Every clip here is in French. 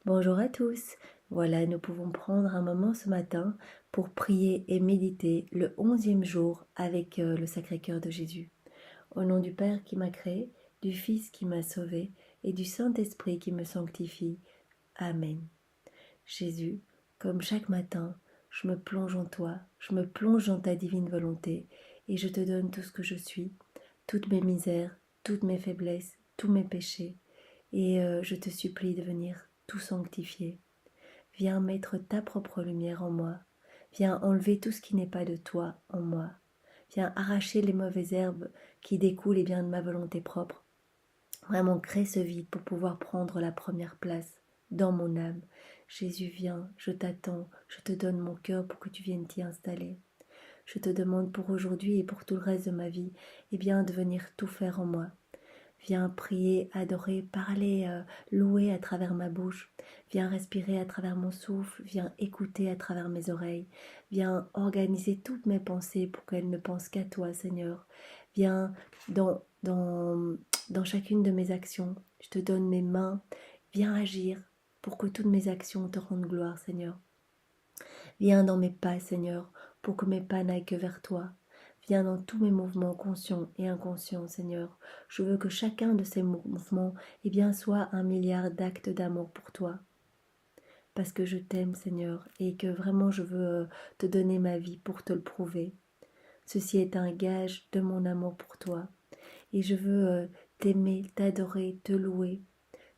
Bonjour à tous. Voilà, nous pouvons prendre un moment ce matin pour prier et méditer le 11e jour avec le Sacré-Cœur de Jésus. Au nom du Père qui m'a créé, du Fils qui m'a sauvé et du Saint-Esprit qui me sanctifie. Amen. Jésus, comme chaque matin, je me plonge en toi, je me plonge dans ta divine volonté et je te donne tout ce que je suis, toutes mes misères, toutes mes faiblesses, tous mes péchés. Et je te supplie de venir tout sanctifier. Viens mettre ta propre lumière en moi. Viens enlever tout ce qui n'est pas de toi en moi. Viens arracher les mauvaises herbes qui découlent bien de ma volonté propre. Vraiment crée ce vide pour pouvoir prendre la première place dans mon âme. Jésus, viens, je t'attends, je te donne mon cœur pour que tu viennes t'y installer. Je te demande pour aujourd'hui et pour tout le reste de ma vie, de venir tout faire en moi. Viens prier, adorer, parler, louer à travers ma bouche. Viens respirer à travers mon souffle. Viens écouter à travers mes oreilles. Viens organiser toutes mes pensées pour qu'elles ne pensent qu'à toi, Seigneur. Viens dans chacune de mes actions. Je te donne mes mains. Viens agir pour que toutes mes actions te rendent gloire, Seigneur. Viens dans mes pas, Seigneur, pour que mes pas n'aillent que vers toi. Viens dans tous mes mouvements conscients et inconscients, Seigneur. Je veux que chacun de ces mouvements soit un milliard d'actes d'amour pour toi. Parce que je t'aime, Seigneur, et que vraiment je veux te donner ma vie pour te le prouver. Ceci est un gage de mon amour pour toi. Et je veux t'aimer, t'adorer, te louer,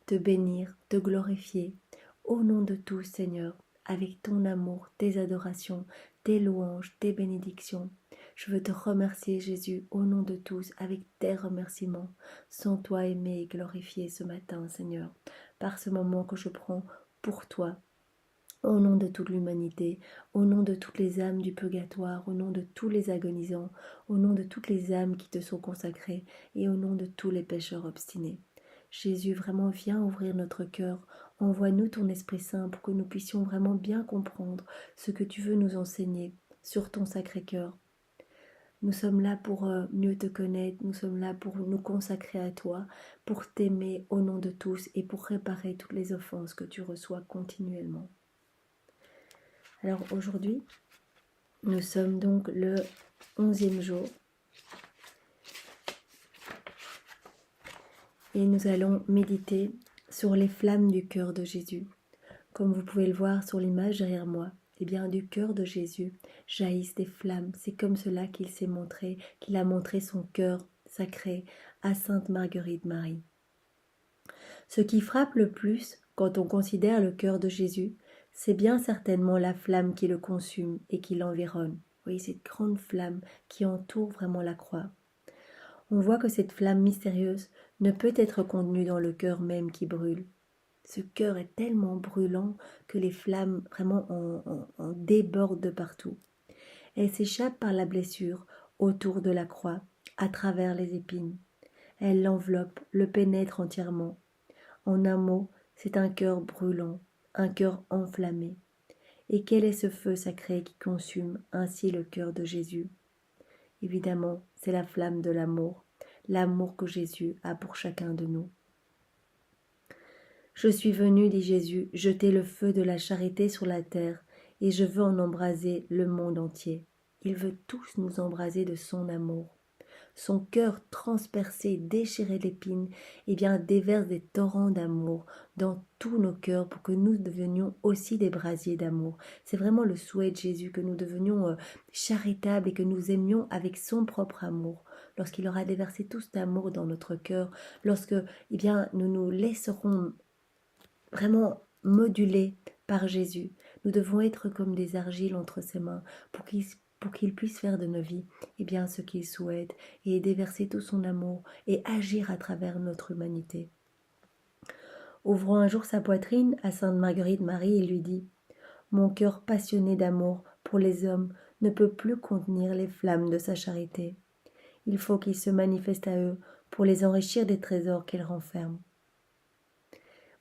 te bénir, te glorifier. Au nom de tous, Seigneur, avec ton amour, tes adorations, tes louanges, tes bénédictions. Je veux te remercier, Jésus, au nom de tous, avec tes remerciements. Sans toi aimer et glorifier ce matin, Seigneur, par ce moment que je prends pour toi. Au nom de toute l'humanité, au nom de toutes les âmes du purgatoire, au nom de tous les agonisants, au nom de toutes les âmes qui te sont consacrées et au nom de tous les pécheurs obstinés. Jésus, vraiment viens ouvrir notre cœur, envoie-nous ton Esprit Saint pour que nous puissions vraiment bien comprendre ce que tu veux nous enseigner sur ton sacré cœur. Nous sommes là pour mieux te connaître, nous sommes là pour nous consacrer à toi, pour t'aimer au nom de tous et pour réparer toutes les offenses que tu reçois continuellement. Alors aujourd'hui, nous sommes donc le 11e jour et nous allons méditer sur les flammes du cœur de Jésus. Comme vous pouvez le voir sur l'image derrière moi, du cœur de Jésus jaillissent des flammes. C'est comme cela qu'il s'est montré, qu'il a montré son cœur sacré à Sainte Marguerite Marie. Ce qui frappe le plus quand on considère le cœur de Jésus, c'est bien certainement la flamme qui le consume et qui l'environne. Vous voyez cette grande flamme qui entoure vraiment la croix. On voit que cette flamme mystérieuse ne peut être contenue dans le cœur même qui brûle. Ce cœur est tellement brûlant que les flammes vraiment en débordent de partout. Elle s'échappe par la blessure autour de la croix, à travers les épines. Elle l'enveloppe, le pénètre entièrement. En un mot, c'est un cœur brûlant, un cœur enflammé. Et quel est ce feu sacré qui consume ainsi le cœur de Jésus? Évidemment, c'est la flamme de l'amour que Jésus a pour chacun de nous. Je suis venu, dit Jésus, jeter le feu de la charité sur la terre, et je veux en embraser le monde entier. Il veut tous nous embraser de son amour. Son cœur transpercé, déchiré d'épines, déverse des torrents d'amour dans tous nos cœurs pour que nous devenions aussi des brasiers d'amour. C'est vraiment le souhait de Jésus, que nous devenions charitables et que nous aimions avec son propre amour. Lorsqu'il aura déversé tout cet amour dans notre cœur, lorsque nous nous laisserons vraiment modulés par Jésus, nous devons être comme des argiles entre ses mains pour qu'il puisse faire de nos vies ce qu'il souhaite et déverser tout son amour et agir à travers notre humanité. Ouvrant un jour sa poitrine à Sainte Marguerite Marie, il lui dit « Mon cœur passionné d'amour pour les hommes ne peut plus contenir les flammes de sa charité. Il faut qu'il se manifeste à eux pour les enrichir des trésors qu'il renferme. »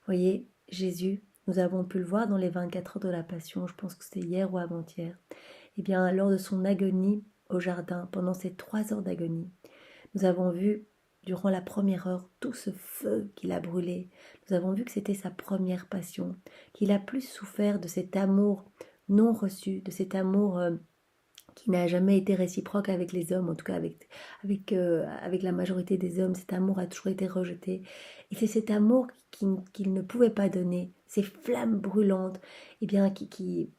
Voyez, Jésus, nous avons pu le voir dans les 24 heures de la Passion, je pense que c'était hier ou avant-hier, lors de son agonie au jardin, pendant ces 3 heures d'agonie, nous avons vu durant la première heure, tout ce feu qu'il a brûlé, nous avons vu que c'était sa première passion, qu'il a plus souffert de cet amour non reçu, de cet amour qui n'a jamais été réciproque avec les hommes, en tout cas avec la majorité des hommes. Cet amour a toujours été rejeté. Et c'est cet amour qu'il ne pouvait pas donner, ces flammes brûlantes, eh bien, qui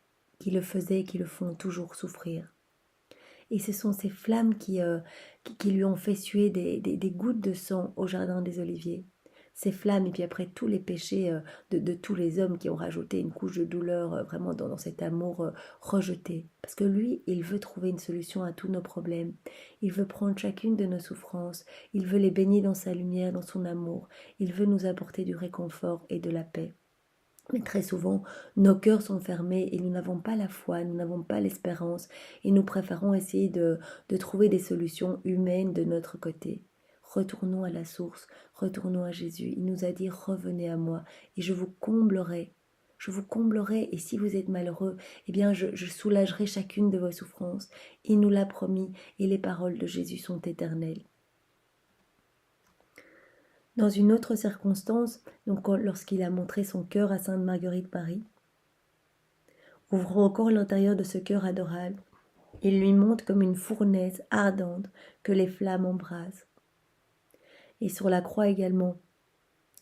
le faisaient et qui le font toujours souffrir. Et ce sont ces flammes qui lui ont fait suer des gouttes de sang au jardin des Oliviers. Ces flammes, et puis après tous les péchés de tous les hommes qui ont rajouté une couche de douleur vraiment dans cet amour rejeté. Parce que lui, il veut trouver une solution à tous nos problèmes. Il veut prendre chacune de nos souffrances. Il veut les baigner dans sa lumière, dans son amour. Il veut nous apporter du réconfort et de la paix. Mais très souvent, nos cœurs sont fermés et nous n'avons pas la foi, nous n'avons pas l'espérance et nous préférons essayer de trouver des solutions humaines de notre côté. Retournons à la source, retournons à Jésus. Il nous a dit, revenez à moi et je vous comblerai. Je vous comblerai et si vous êtes malheureux, eh bien je soulagerai chacune de vos souffrances. Il nous l'a promis et les paroles de Jésus sont éternelles. Dans une autre circonstance, donc lorsqu'il a montré son cœur à Sainte Marguerite Marie, ouvrant encore l'intérieur de ce cœur adorable, il lui montre comme une fournaise ardente que les flammes embrasent. Et sur la croix également,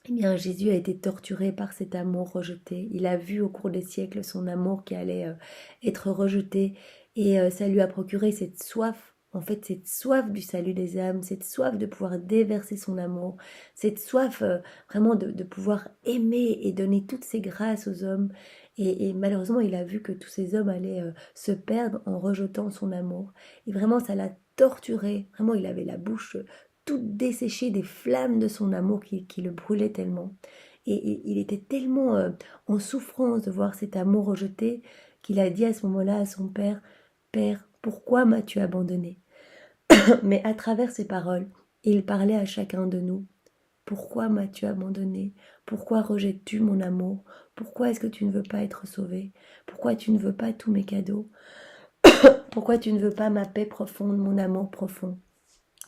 eh bien Jésus a été torturé par cet amour rejeté. Il a vu au cours des siècles son amour qui allait être rejeté et ça lui a procuré cette soif. En fait, cette soif du salut des âmes, cette soif de pouvoir déverser son amour, cette soif vraiment de pouvoir aimer et donner toutes ses grâces aux hommes. Et malheureusement, il a vu que tous ces hommes allaient se perdre en rejetant son amour. Et vraiment, ça l'a torturé. Vraiment, il avait la bouche toute desséchée des flammes de son amour qui le brûlait tellement. Et il était tellement en souffrance de voir cet amour rejeté qu'il a dit à ce moment-là à son père, « Père, pourquoi m'as-tu abandonné ?» Mais à travers ces paroles, il parlait à chacun de nous. Pourquoi m'as-tu abandonné? Pourquoi rejettes-tu mon amour? Pourquoi est-ce que tu ne veux pas être sauvé? Pourquoi tu ne veux pas tous mes cadeaux? Pourquoi tu ne veux pas ma paix profonde, mon amour profond?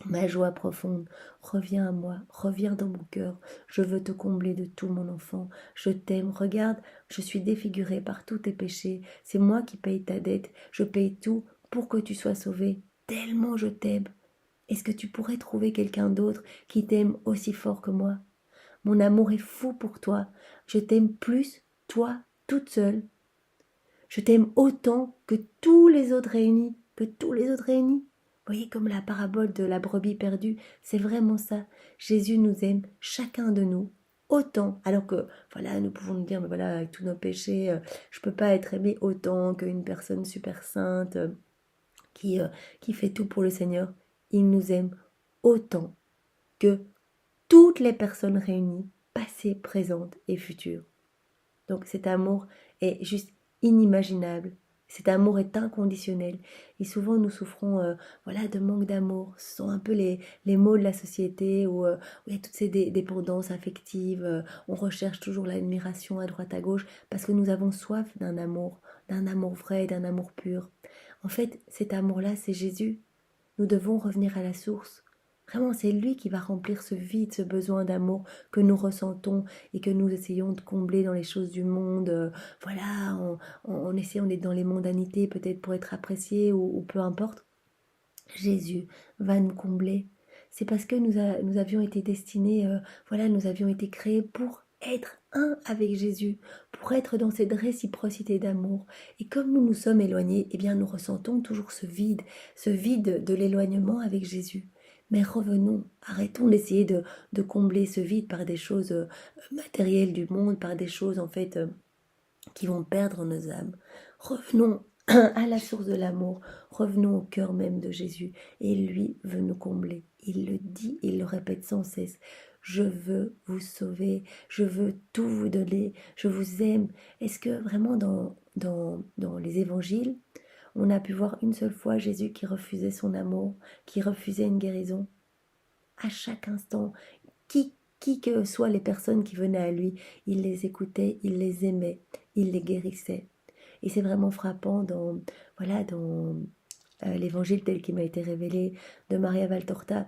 Ma joie profonde, reviens à moi, reviens dans mon cœur, je veux te combler de tout mon enfant, je t'aime, regarde, je suis défigurée par tous tes péchés, c'est moi qui paye ta dette, je paye tout pour que tu sois sauvé, tellement je t'aime. Est-ce que tu pourrais trouver quelqu'un d'autre qui t'aime aussi fort que moi? Mon amour est fou pour toi, je t'aime plus, toi, toute seule. Je t'aime autant que tous les autres réunis, que tous les autres réunis. Vous voyez comme la parabole de la brebis perdue, c'est vraiment ça. Jésus nous aime, chacun de nous, autant. Alors que, voilà, nous pouvons nous dire, mais voilà, avec tous nos péchés, je ne peux pas être aimé autant qu'une personne super sainte qui fait tout pour le Seigneur. Il nous aime autant que toutes les personnes réunies, passées, présentes et futures. Donc cet amour est juste inimaginable. Cet amour est inconditionnel. Et souvent nous souffrons voilà, de manque d'amour. Ce sont un peu les maux de la société où il y a toutes ces dépendances affectives. On recherche toujours l'admiration à droite à gauche parce que nous avons soif d'un amour vrai, d'un amour pur. En fait, cet amour-là, c'est Jésus. Nous devons revenir à la source. Vraiment, c'est lui qui va remplir ce vide, ce besoin d'amour que nous ressentons et que nous essayons de combler dans les choses du monde. Voilà, on essaie, on est dans les mondanités peut-être pour être apprécié ou peu importe. Jésus va nous combler. C'est parce que nous avions été destinés, voilà, nous avions été créés pour être un avec Jésus, pour être dans cette réciprocité d'amour. Et comme nous nous sommes éloignés, eh bien nous ressentons toujours ce vide de l'éloignement avec Jésus. Mais revenons, arrêtons d'essayer de combler ce vide par des choses matérielles du monde, par des choses en fait qui vont perdre nos âmes. Revenons à la source de l'amour, revenons au cœur même de Jésus, et lui veut nous combler. Il le dit, il le répète sans cesse. Je veux vous sauver, je veux tout vous donner, je vous aime. Est-ce que vraiment dans les évangiles, on a pu voir une seule fois Jésus qui refusait son amour, qui refusait une guérison? À chaque instant, qui que soient les personnes qui venaient à lui, il les écoutait, il les aimait, il les guérissait. Et c'est vraiment frappant dans l'évangile tel qu'il m'a été révélé de Maria Valtorta.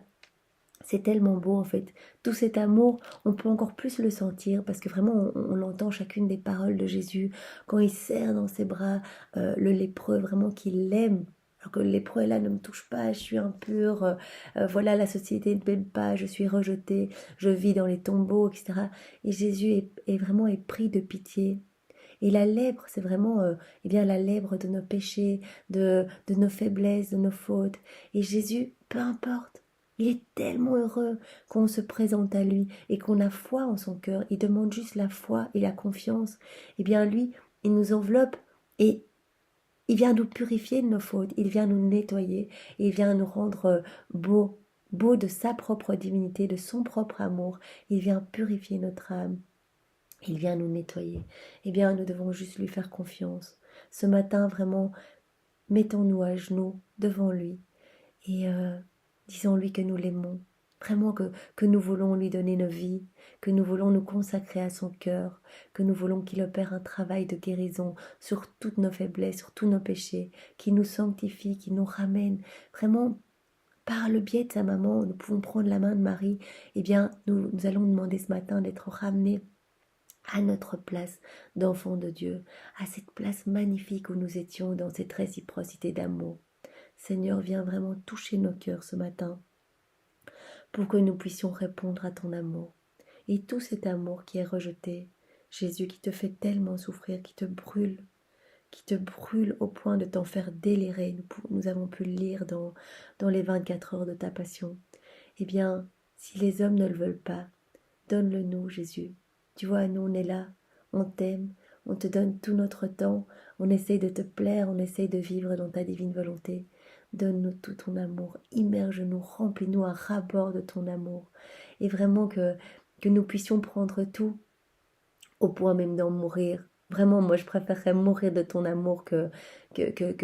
C'est tellement beau en fait. Tout cet amour, on peut encore plus le sentir parce que vraiment on entend chacune des paroles de Jésus quand il serre dans ses bras le lépreux, vraiment qu'il l'aime. Alors que le lépreux est là, ne me touche pas, je suis impur, voilà la société ne m'aime pas, je suis rejeté, je vis dans les tombeaux, etc. Et Jésus est vraiment pris de pitié. Et la lèpre, c'est vraiment eh bien, la lèpre de nos péchés, de nos faiblesses, de nos fautes. Et Jésus, peu importe, il est tellement heureux qu'on se présente à lui et qu'on a foi en son cœur. Il demande juste la foi et la confiance. Eh bien, lui, il nous enveloppe et il vient nous purifier de nos fautes. Il vient nous nettoyer et il vient nous rendre beaux, beaux de sa propre divinité, de son propre amour. Il vient purifier notre âme. Il vient nous nettoyer. Eh bien, nous devons juste lui faire confiance. Ce matin, vraiment, mettons-nous à genoux devant lui et disons-lui que nous l'aimons. Vraiment que nous voulons lui donner nos vies, que nous voulons nous consacrer à son cœur, que nous voulons qu'il opère un travail de guérison sur toutes nos faiblesses, sur tous nos péchés, qu'il nous sanctifie, qu'il nous ramène. Vraiment, par le biais de sa maman, nous pouvons prendre la main de Marie. Eh bien, nous allons demander ce matin d'être ramenés à notre place d'enfant de Dieu, à cette place magnifique où nous étions dans cette réciprocité d'amour. Seigneur, viens vraiment toucher nos cœurs ce matin pour que nous puissions répondre à ton amour. Et tout cet amour qui est rejeté, Jésus qui te fait tellement souffrir, qui te brûle au point de t'en faire délirer, nous avons pu le lire dans les 24 heures de ta passion. Eh bien, si les hommes ne le veulent pas, donne-le nous, Jésus. Tu vois, nous, on est là, on t'aime, on te donne tout notre temps, on essaye de te plaire, on essaye de vivre dans ta divine volonté. Donne-nous tout ton amour, immerge-nous, remplis-nous à ras-bord de ton amour. Et vraiment que nous puissions prendre tout, au point même d'en mourir. Vraiment, moi, je préférerais mourir de ton amour que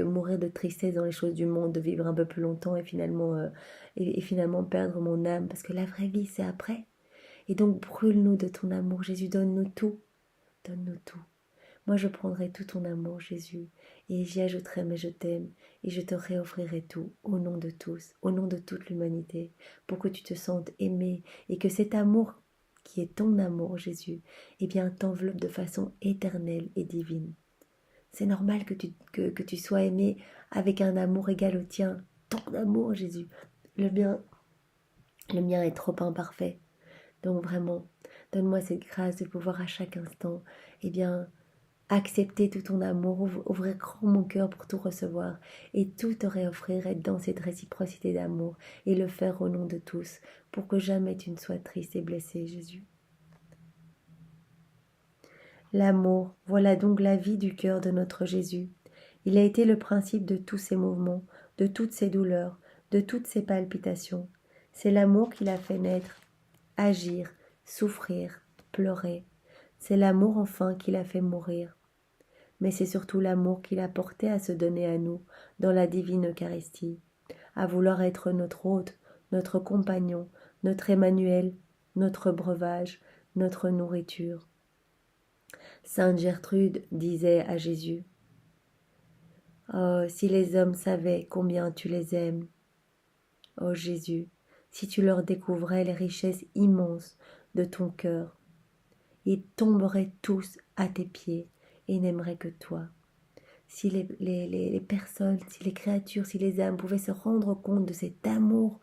mourir de tristesse dans les choses du monde, de vivre un peu plus longtemps et finalement perdre mon âme. Parce que la vraie vie, c'est après. Et donc brûle-nous de ton amour, Jésus, donne-nous tout, donne-nous tout. Moi je prendrai tout ton amour, Jésus, et j'y ajouterai mais je t'aime, et je te réoffrirai tout, au nom de tous, au nom de toute l'humanité, pour que tu te sentes aimé, et que cet amour qui est ton amour, Jésus, eh bien t'enveloppe de façon éternelle et divine. C'est normal que tu sois aimé avec un amour égal au tien, ton amour, Jésus. Le mien, le mien est trop imparfait. Donc vraiment, donne-moi cette grâce de pouvoir à chaque instant, eh bien, accepter tout ton amour, ouvrir grand mon cœur pour tout recevoir et tout te réoffrir, être dans cette réciprocité d'amour et le faire au nom de tous, pour que jamais tu ne sois triste et blessé, Jésus. L'amour, voilà donc la vie du cœur de notre Jésus. Il a été le principe de tous ses mouvements, de toutes ses douleurs, de toutes ses palpitations. C'est l'amour qui l'a fait naître, agir, souffrir, pleurer. C'est l'amour enfin qui l'a fait mourir. Mais c'est surtout l'amour qui l'a porté à se donner à nous dans la divine Eucharistie, à vouloir être notre hôte, notre compagnon, notre Emmanuel, notre breuvage, notre nourriture. Sainte Gertrude disait à Jésus: Oh, si les hommes savaient combien tu les aimes. Oh Jésus, si tu leur découvrais les richesses immenses de ton cœur, ils tomberaient tous à tes pieds et n'aimeraient que toi. Si les personnes, si les créatures, si les âmes pouvaient se rendre compte de cet amour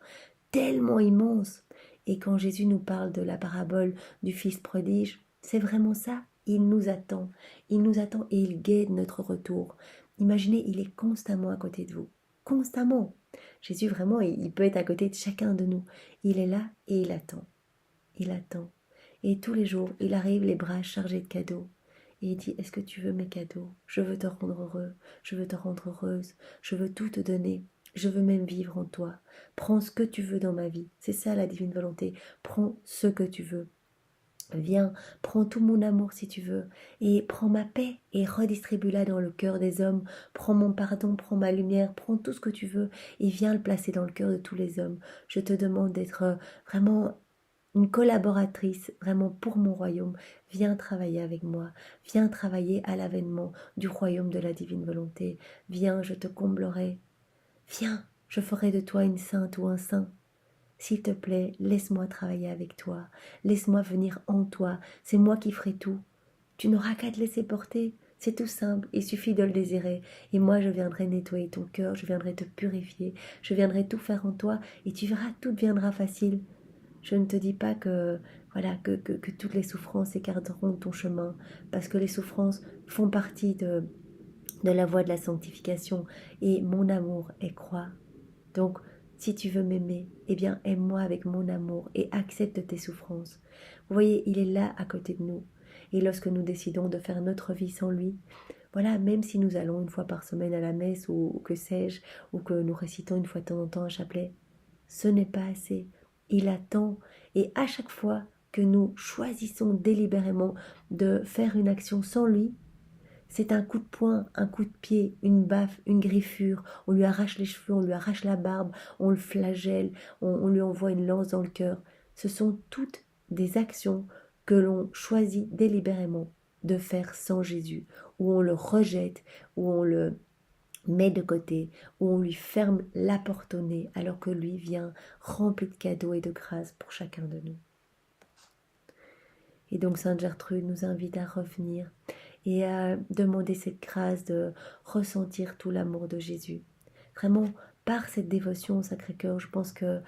tellement immense. Et quand Jésus nous parle de la parabole du fils prodige, c'est vraiment ça. Il nous attend et il guette notre retour. Imaginez, il est constamment à côté de vous. Constamment. Jésus, vraiment, il peut être à côté de chacun de nous. Il est là et il attend. Il attend. Et tous les jours, il arrive les bras chargés de cadeaux. Et il dit: est-ce que tu veux mes cadeaux? Je veux te rendre heureux, je veux te rendre heureuse, je veux tout te donner, je veux même vivre en toi. Prends ce que tu veux dans ma vie, c'est ça la divine volonté. Prends ce que tu veux. Viens, prends tout mon amour si tu veux, et prends ma paix et redistribue-la dans le cœur des hommes. Prends mon pardon, prends ma lumière, prends tout ce que tu veux et viens le placer dans le cœur de tous les hommes. Je te demande d'être vraiment une collaboratrice vraiment pour mon royaume. Viens travailler avec moi, viens travailler à l'avènement du royaume de la divine volonté. Viens, je te comblerai. Viens, je ferai de toi une sainte ou un saint. S'il te plaît, laisse-moi travailler avec toi, laisse-moi venir en toi, c'est moi qui ferai tout. Tu n'auras qu'à te laisser porter, c'est tout simple, il suffit de le désirer. Et moi, je viendrai nettoyer ton cœur, je viendrai te purifier, je viendrai tout faire en toi, et tu verras, tout deviendra facile. Je ne te dis pas que, voilà, que toutes les souffrances écarteront ton chemin, parce que les souffrances font partie de la voie de la sanctification, et mon amour est croix. Donc, si tu veux m'aimer, eh bien aime-moi avec mon amour et accepte tes souffrances. Vous voyez, il est là à côté de nous. Et lorsque nous décidons de faire notre vie sans lui, voilà, même si nous allons une fois par semaine à la messe ou que sais-je, ou que nous récitons une fois de temps en temps un chapelet, ce n'est pas assez. Il attend. Et à chaque fois que nous choisissons délibérément de faire une action sans lui, c'est un coup de poing, un coup de pied, une baffe, une griffure, on lui arrache les cheveux, on lui arrache la barbe, on le flagelle, on lui envoie une lance dans le cœur. Ce sont toutes des actions que l'on choisit délibérément de faire sans Jésus, où on le rejette, où on le met de côté, où on lui ferme la porte au nez, alors que lui vient rempli de cadeaux et de grâces pour chacun de nous. Et donc Sainte Gertrude nous invite à revenir et à demander cette grâce de ressentir tout l'amour de Jésus. Vraiment, par cette dévotion au Sacré-Cœur, je pense que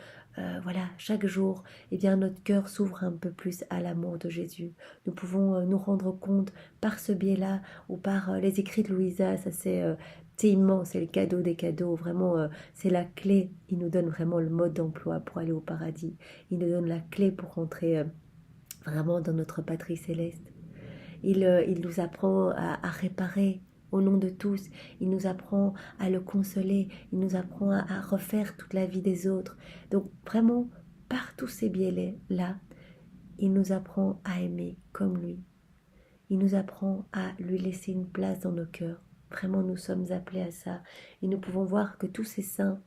voilà, chaque jour, eh bien, notre cœur s'ouvre un peu plus à l'amour de Jésus. Nous pouvons nous rendre compte par ce biais-là ou par les écrits de Louisa, ça c'est immense, c'est le cadeau des cadeaux, vraiment, c'est la clé. Il nous donne vraiment le mode d'emploi pour aller au paradis. Il nous donne la clé pour rentrer vraiment dans notre patrie céleste. Il nous apprend à réparer au nom de tous. Il nous apprend à le consoler. Il nous apprend à refaire toute la vie des autres. Donc vraiment, par tous ces biais-là, il nous apprend à aimer comme lui. Il nous apprend à lui laisser une place dans nos cœurs. Vraiment, nous sommes appelés à ça. Et nous pouvons voir que tous ces saints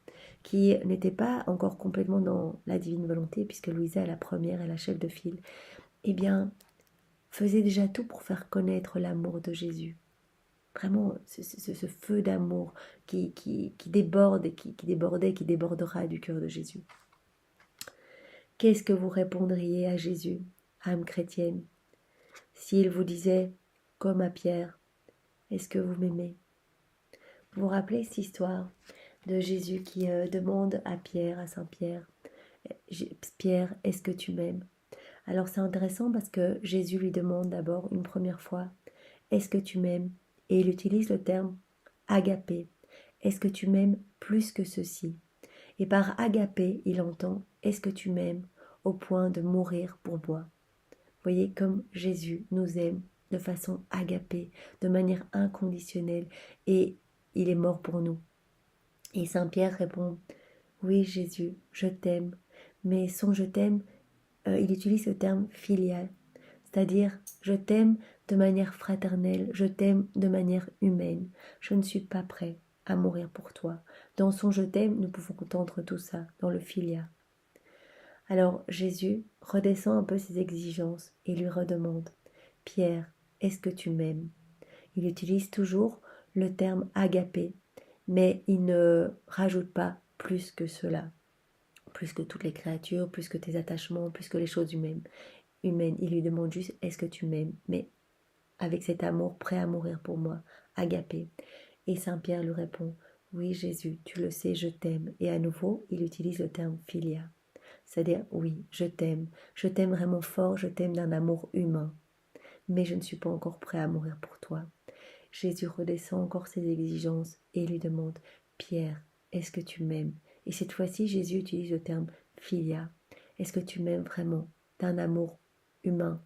qui n'étaient pas encore complètement dans la divine volonté, puisque Louisa est la première et la chef de file, eh bien, faisait déjà tout pour faire connaître l'amour de Jésus. Vraiment, ce feu d'amour qui déborde et qui débordait, qui débordera du cœur de Jésus. Qu'est-ce que vous répondriez à Jésus, âme chrétienne, s'il vous disait, comme à Pierre, est-ce que vous m'aimez? Vous vous rappelez cette histoire de Jésus qui demande à Pierre, à Saint Pierre, Pierre, est-ce que tu m'aimes? Alors c'est intéressant parce que Jésus lui demande d'abord une première fois, est-ce que tu m'aimes? Et il utilise le terme agapé. Est-ce que tu m'aimes plus que ceci? Et par agapé, il entend, est-ce que tu m'aimes au point de mourir pour moi? Vous voyez comme Jésus nous aime de façon agapée, de manière inconditionnelle, et il est mort pour nous. Et Saint Pierre répond, oui Jésus, je t'aime, mais son je t'aime, il utilise le terme filial, c'est-à-dire je t'aime de manière fraternelle, je t'aime de manière humaine, je ne suis pas prêt à mourir pour toi. Dans son je t'aime, nous pouvons entendre tout ça, dans le filia. Alors Jésus redescend un peu ses exigences et lui redemande, Pierre, est-ce que tu m'aimes? Il utilise toujours le terme agapé, mais il ne rajoute pas plus que cela, plus que toutes les créatures, plus que tes attachements, plus que les choses humaines. Il lui demande juste, est-ce que tu m'aimes? Mais avec cet amour prêt à mourir pour moi, agapé. Et Saint Pierre lui répond, oui Jésus, tu le sais, je t'aime. Et à nouveau, il utilise le terme filia. C'est-à-dire, oui, je t'aime vraiment fort, je t'aime d'un amour humain, mais je ne suis pas encore prêt à mourir pour toi. Jésus redescend encore ses exigences et lui demande, Pierre, est-ce que tu m'aimes? Et cette fois-ci, Jésus utilise le terme filia. Est-ce que tu m'aimes vraiment d'un amour humain?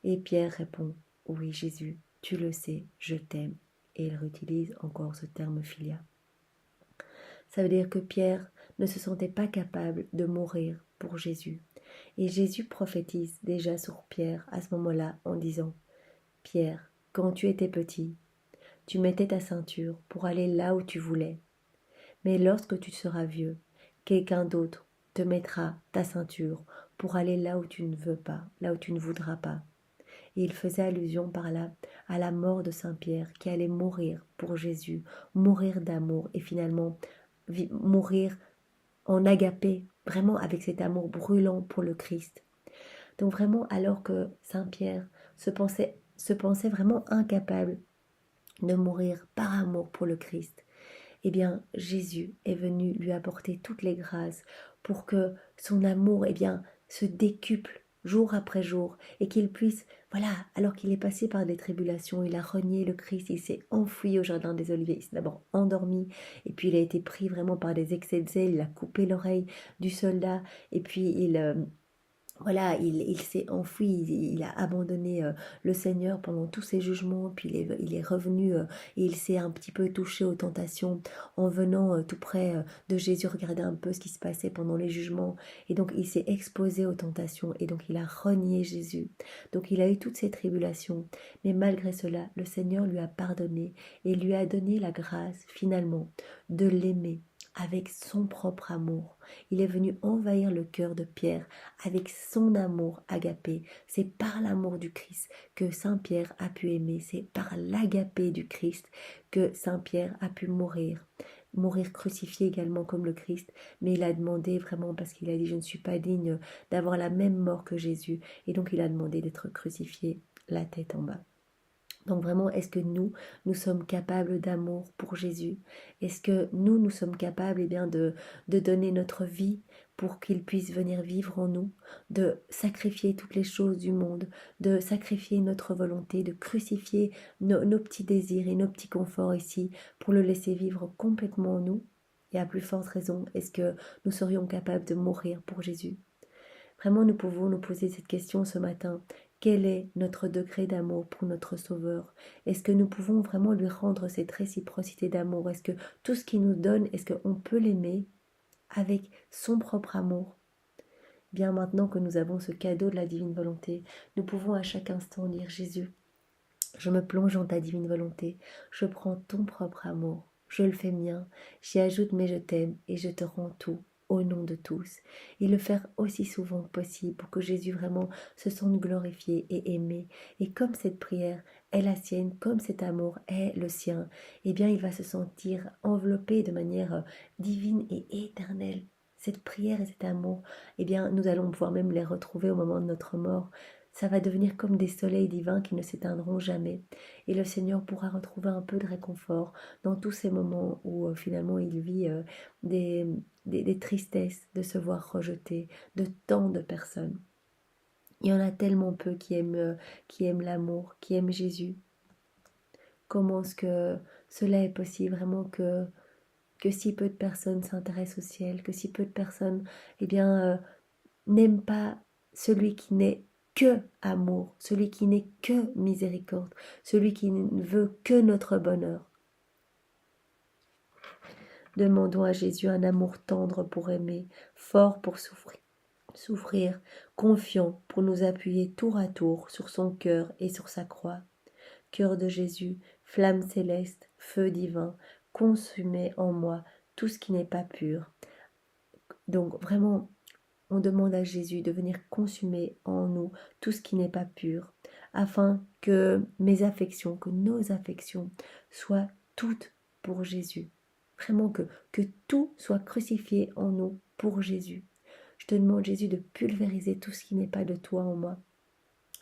Et Pierre répond, oui Jésus, tu le sais, je t'aime. Et il réutilise encore ce terme filia. Ça veut dire que Pierre ne se sentait pas capable de mourir pour Jésus. Et Jésus prophétise déjà sur Pierre à ce moment-là en disant, Pierre, quand tu étais petit, tu mettais ta ceinture pour aller là où tu voulais. Mais lorsque tu seras vieux, quelqu'un d'autre te mettra ta ceinture pour aller là où tu ne veux pas, là où tu ne voudras pas. Et il faisait allusion par là à la mort de Saint Pierre qui allait mourir pour Jésus, mourir d'amour et finalement mourir en agapé, vraiment avec cet amour brûlant pour le Christ. Donc vraiment, alors que Saint Pierre se pensait vraiment incapable de mourir par amour pour le Christ, eh bien Jésus est venu lui apporter toutes les grâces pour que son amour se décuple jour après jour et qu'il puisse, voilà, alors qu'il est passé par des tribulations, il a renié le Christ, il s'est enfui au jardin des Oliviers, il s'est d'abord endormi et puis il a été pris vraiment par des excès de zèle, il a coupé l'oreille du soldat et puis voilà, il s'est enfui, il a abandonné le Seigneur pendant tous ses jugements, puis il est revenu et il s'est un petit peu touché aux tentations en venant tout près de Jésus, regarder un peu ce qui se passait pendant les jugements. Et donc il s'est exposé aux tentations et donc il a renié Jésus. Donc il a eu toutes ces tribulations, mais malgré cela, le Seigneur lui a pardonné et lui a donné la grâce finalement de l'aimer avec son propre amour. Il est venu envahir le cœur de Pierre avec son amour agapé. C'est par l'amour du Christ que Saint Pierre a pu aimer. C'est par l'agapé du Christ que Saint Pierre a pu mourir. Mourir crucifié également comme le Christ, mais il a demandé vraiment parce qu'il a dit je ne suis pas digne d'avoir la même mort que Jésus, et donc il a demandé d'être crucifié la tête en bas. Donc vraiment, est-ce que nous sommes capables d'amour pour Jésus? Est-ce que nous sommes capables de donner notre vie pour qu'il puisse venir vivre en nous, de sacrifier toutes les choses du monde, de sacrifier notre volonté, de crucifier nos petits désirs et nos petits conforts ici pour le laisser vivre complètement en nous? Et à plus forte raison, est-ce que nous serions capables de mourir pour Jésus? Vraiment, nous pouvons nous poser cette question ce matin. Quel est notre degré d'amour pour notre Sauveur? Est-ce que nous pouvons vraiment lui rendre cette réciprocité d'amour? Est-ce que tout ce qu'il nous donne, est-ce qu'on peut l'aimer avec son propre amour? Bien maintenant que nous avons ce cadeau de la divine volonté, nous pouvons à chaque instant dire Jésus, je me plonge dans ta divine volonté, je prends ton propre amour, je le fais mien, j'y ajoute mes je t'aime et je te rends tout au nom de tous, et le faire aussi souvent que possible pour que Jésus vraiment se sente glorifié et aimé. Et comme cette prière est la sienne, comme cet amour est le sien, eh bien il va se sentir enveloppé de manière divine et éternelle. Cette prière et cet amour, eh bien nous allons pouvoir même les retrouver au moment de notre mort. Ça va devenir comme des soleils divins qui ne s'éteindront jamais. Et le Seigneur pourra retrouver un peu de réconfort dans tous ces moments où finalement il vit des tristesses de se voir rejeté de tant de personnes. Il y en a tellement peu qui aiment l'amour, qui aiment Jésus. Comment est-ce que cela est possible vraiment que si peu de personnes s'intéressent au ciel, que si peu de personnes n'aiment pas celui qui n'est que amour, celui qui n'est que miséricorde, celui qui ne veut que notre bonheur. Demandons à Jésus un amour tendre pour aimer, fort pour souffrir, confiant pour nous appuyer tour à tour sur son cœur et sur sa croix. Cœur de Jésus, flamme céleste, feu divin, consumez en moi tout ce qui n'est pas pur. Donc vraiment, on demande à Jésus de venir consumer en nous tout ce qui n'est pas pur, afin que mes affections, que nos affections soient toutes pour Jésus. Vraiment que tout soit crucifié en nous pour Jésus. Je te demande, Jésus, de pulvériser tout ce qui n'est pas de toi en moi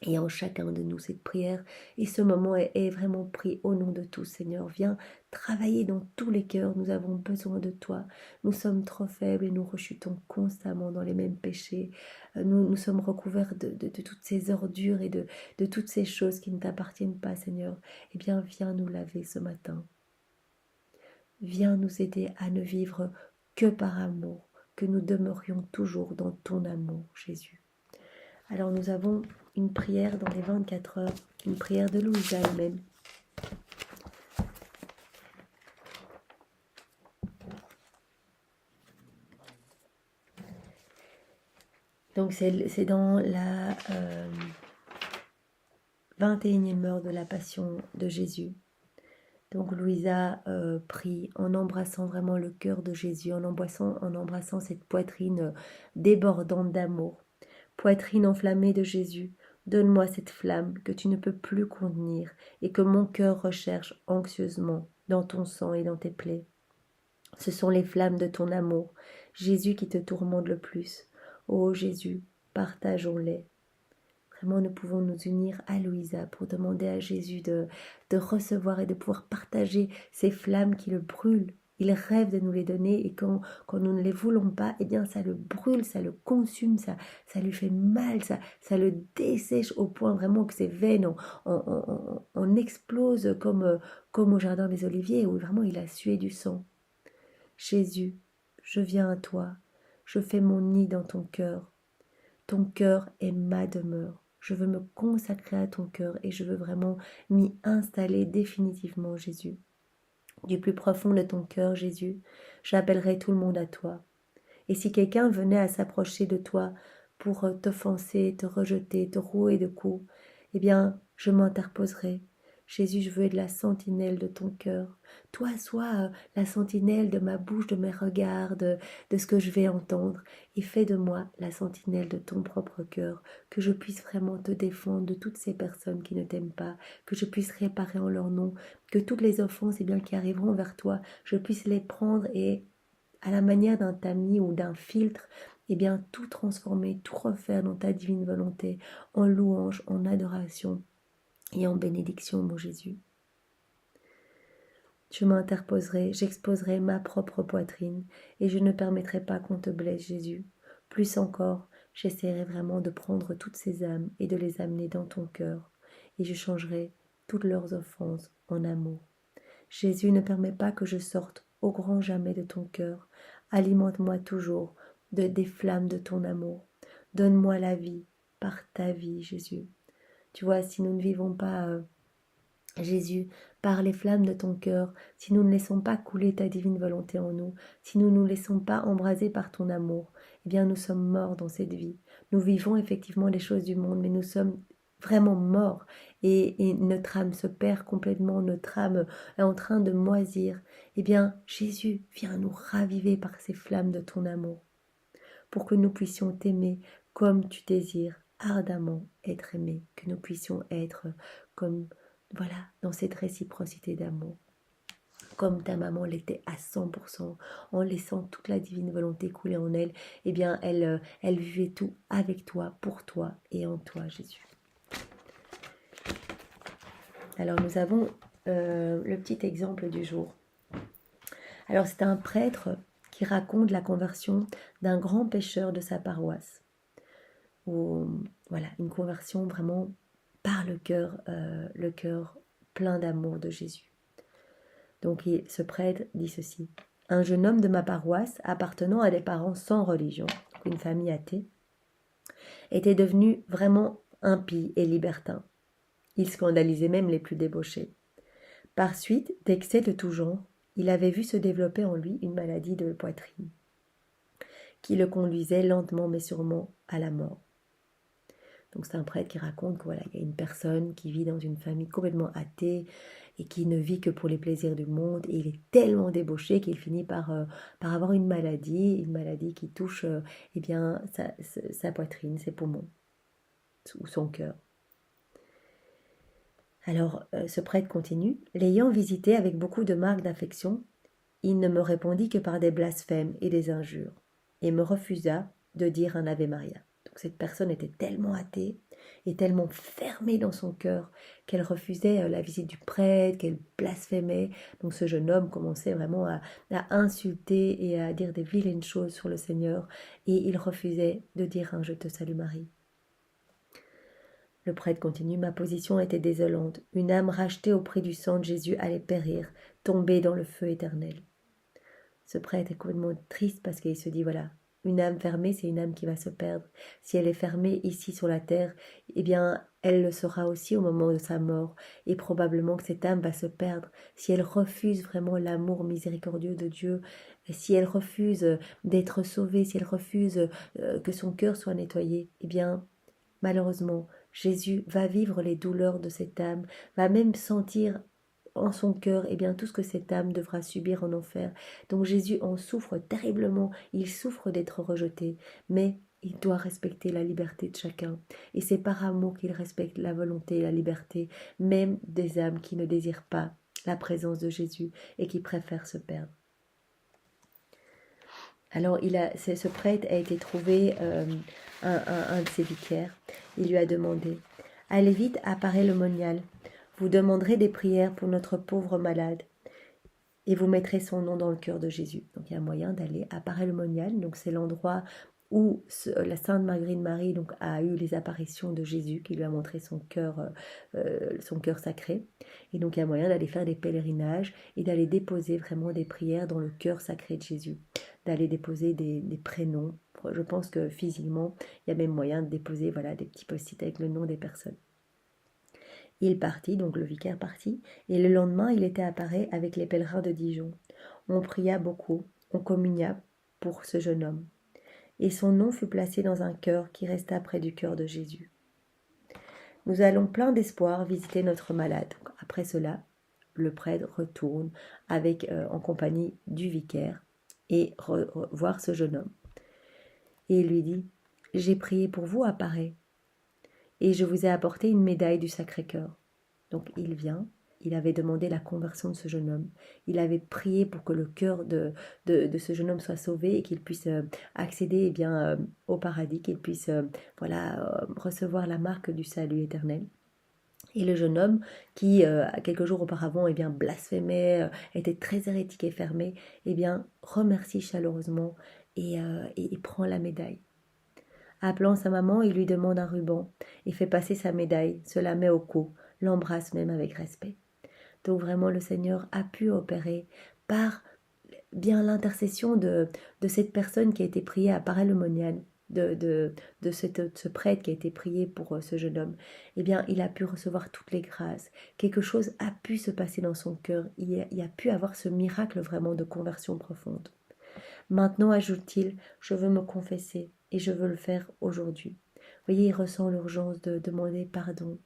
et en chacun de nous cette prière. Et ce moment est vraiment pris au nom de tous, Seigneur. Viens travailler dans tous les cœurs. Nous avons besoin de toi. Nous sommes trop faibles et nous rechutons constamment dans les mêmes péchés. Nous sommes recouverts de toutes ces ordures et de toutes ces choses qui ne t'appartiennent pas, Seigneur. Eh bien, viens nous laver ce matin. Viens nous aider à ne vivre que par amour, que nous demeurions toujours dans ton amour, Jésus. Alors nous avons une prière dans les 24 heures, une prière de Louisa elle-même. Donc c'est dans la 21e heure de la Passion de Jésus. Donc Louisa prie en embrassant vraiment le cœur de Jésus, en embrassant cette poitrine débordante d'amour. Poitrine enflammée de Jésus, donne-moi cette flamme que tu ne peux plus contenir et que mon cœur recherche anxieusement dans ton sang et dans tes plaies. Ce sont les flammes de ton amour, Jésus, qui te tourmentent le plus. Ô Jésus, partageons-les. Vraiment, nous pouvons nous unir à Louisa pour demander à Jésus de recevoir et de pouvoir partager ces flammes qui le brûlent. Il rêve de nous les donner et quand nous ne les voulons pas, eh bien ça le brûle, ça le consume, ça lui fait mal, ça le dessèche au point vraiment que ses veines on explose comme au jardin des Oliviers où vraiment il a sué du sang. Jésus, je viens à toi, je fais mon nid dans ton cœur. Ton cœur est ma demeure. Je veux me consacrer à ton cœur et je veux vraiment m'y installer définitivement, Jésus. Du plus profond de ton cœur, Jésus, j'appellerai tout le monde à toi. Et si quelqu'un venait à s'approcher de toi pour t'offenser, te rejeter, te rouer de coups, eh bien, je m'interposerai. Jésus, je veux être la sentinelle de ton cœur. Toi, sois la sentinelle de ma bouche, de mes regards, de ce que je vais entendre. Et fais de moi la sentinelle de ton propre cœur, que je puisse vraiment te défendre de toutes ces personnes qui ne t'aiment pas, que je puisse réparer en leur nom, que toutes les offenses eh bien, qui arriveront vers toi, je puisse les prendre et à la manière d'un tamis ou d'un filtre, eh bien tout transformer, tout refaire dans ta divine volonté, en louange, en adoration et en bénédiction, mon Jésus. Je m'interposerai, j'exposerai ma propre poitrine, et je ne permettrai pas qu'on te blesse, Jésus. Plus encore, j'essaierai vraiment de prendre toutes ces âmes et de les amener dans ton cœur, et je changerai toutes leurs offenses en amour. Jésus, ne permet pas que je sorte au grand jamais de ton cœur. Alimente-moi toujours des flammes de ton amour. Donne-moi la vie par ta vie, Jésus. Tu vois, si nous ne vivons pas, Jésus, par les flammes de ton cœur, si nous ne laissons pas couler ta divine volonté en nous, si nous ne nous laissons pas embraser par ton amour, eh bien nous sommes morts dans cette vie. Nous vivons effectivement les choses du monde, mais nous sommes vraiment morts et notre âme se perd complètement, notre âme est en train de moisir. Eh bien, Jésus, viens nous raviver par ces flammes de ton amour, pour que nous puissions t'aimer comme tu désires ardemment être aimés, que nous puissions être comme, voilà, dans cette réciprocité d'amour. Comme ta maman l'était à 100%, en laissant toute la divine volonté couler en elle, eh bien, elle vivait tout avec toi, pour toi et en toi, Jésus. Alors, nous avons le petit exemple du jour. Alors, c'est un prêtre qui raconte la conversion d'un grand pécheur de sa paroisse. Voilà, une conversion vraiment par le cœur plein d'amour de Jésus. Donc ce prêtre dit ceci: un jeune homme de ma paroisse, appartenant à des parents sans religion, une famille athée, était devenu vraiment impie et libertin. Il scandalisait même les plus débauchés. Par suite d'excès de tout genre, il avait vu se développer en lui une maladie de poitrine, qui le conduisait lentement mais sûrement à la mort. Donc c'est un prêtre qui raconte qu'il y a une personne qui vit dans une famille complètement athée et qui ne vit que pour les plaisirs du monde, et il est tellement débauché qu'il finit par avoir une maladie qui touche eh bien, sa poitrine, ses poumons ou son cœur. Alors ce prêtre continue: l'ayant visité avec beaucoup de marques d'affection, il ne me répondit que par des blasphèmes et des injures, et me refusa de dire un Ave Maria. Donc cette personne était tellement athée et tellement fermée dans son cœur qu'elle refusait la visite du prêtre, qu'elle blasphémait. Donc ce jeune homme commençait vraiment à insulter et à dire des vilaines choses sur le Seigneur, et il refusait de dire un Je te salue Marie. Le prêtre continue: ma position était désolante. Une âme rachetée au prix du sang de Jésus allait périr, tomber dans le feu éternel. Ce prêtre est complètement triste parce qu'il se dit, voilà, une âme fermée, c'est une âme qui va se perdre. Si elle est fermée ici sur la terre, eh bien, elle le sera aussi au moment de sa mort. Et probablement que cette âme va se perdre si elle refuse vraiment l'amour miséricordieux de Dieu, si elle refuse d'être sauvée, si elle refuse que son cœur soit nettoyé. Eh bien, malheureusement, Jésus va vivre les douleurs de cette âme, va même sentir en son cœur eh bien, tout ce que cette âme devra subir en enfer. Donc Jésus en souffre terriblement, il souffre d'être rejeté, mais il doit respecter la liberté de chacun. Et c'est par amour qu'il respecte la volonté et la liberté, même des âmes qui ne désirent pas la présence de Jésus et qui préfèrent se perdre. Alors ce prêtre a été trouvé un de ses vicaires. Il lui a demandé: allez vite, apparaît le monial. Vous demanderez des prières pour notre pauvre malade et vous mettrez son nom dans le cœur de Jésus. Donc il y a moyen d'aller à Paray-le-Monial, donc c'est l'endroit où la Sainte Marguerite Marie donc, a eu les apparitions de Jésus, qui lui a montré son cœur sacré. Et donc il y a moyen d'aller faire des pèlerinages et d'aller déposer vraiment des prières dans le cœur sacré de Jésus, d'aller déposer des prénoms. Je pense que physiquement, il y a même moyen de déposer voilà, des petits post-it avec le nom des personnes. Il partit, donc le vicaire partit, et le lendemain il était à Paray avec les pèlerins de Dijon. On pria beaucoup, on communia pour ce jeune homme. Et son nom fut placé dans un cœur qui resta près du cœur de Jésus. Nous allons plein d'espoir visiter notre malade. Donc, après cela, le prêtre retourne en compagnie du vicaire et voir ce jeune homme. Et il lui dit: j'ai prié pour vous à Paray et je vous ai apporté une médaille du Sacré-Cœur. Donc il vient, il avait demandé la conversion de ce jeune homme, il avait prié pour que le cœur de ce jeune homme soit sauvé et qu'il puisse accéder au paradis, qu'il puisse recevoir la marque du salut éternel. Et le jeune homme qui, quelques jours auparavant, blasphémait, était très hérétique et fermé, remercie chaleureusement et prend la médaille. Appelant sa maman, il lui demande un ruban et fait passer sa médaille, se la met au cou, l'embrasse même avec respect. Donc vraiment le Seigneur a pu opérer par bien l'intercession de cette personne qui a été priée à Paray-le-Monial, de ce prêtre qui a été prié pour ce jeune homme. Il a pu recevoir toutes les grâces. Quelque chose a pu se passer dans son cœur. Il a pu avoir ce miracle vraiment de conversion profonde. Maintenant, ajoute-t-il, je veux me confesser et je veux le faire aujourd'hui. Vous voyez, il ressent l'urgence de demander pardon.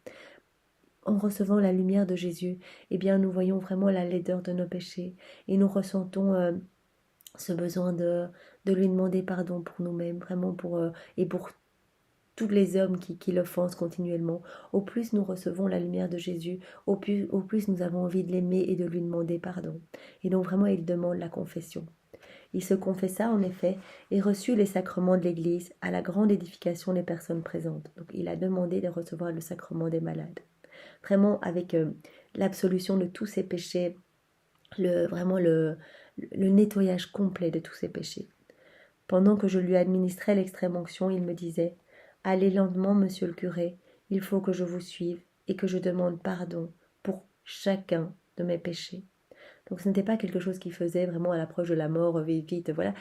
En recevant la lumière de Jésus, nous voyons vraiment la laideur de nos péchés et nous ressentons ce besoin de lui demander pardon pour nous-mêmes, vraiment et pour tous les hommes qui l'offensent continuellement. Au plus nous recevons la lumière de Jésus, au plus nous avons envie de l'aimer et de lui demander pardon. Et donc vraiment, il demande la confession. Il se confessa en effet et reçut les sacrements de l'Église à la grande édification des personnes présentes. Donc il a demandé de recevoir le sacrement des malades. Vraiment avec l'absolution de tous ses péchés, le nettoyage complet de tous ses péchés. Pendant que je lui administrais l'extrême onction, il me disait: allez lentement, monsieur le curé, il faut que je vous suive et que je demande pardon pour chacun de mes péchés. Donc ce n'était pas quelque chose qu'il faisait vraiment à l'approche de la mort, vite, voilà.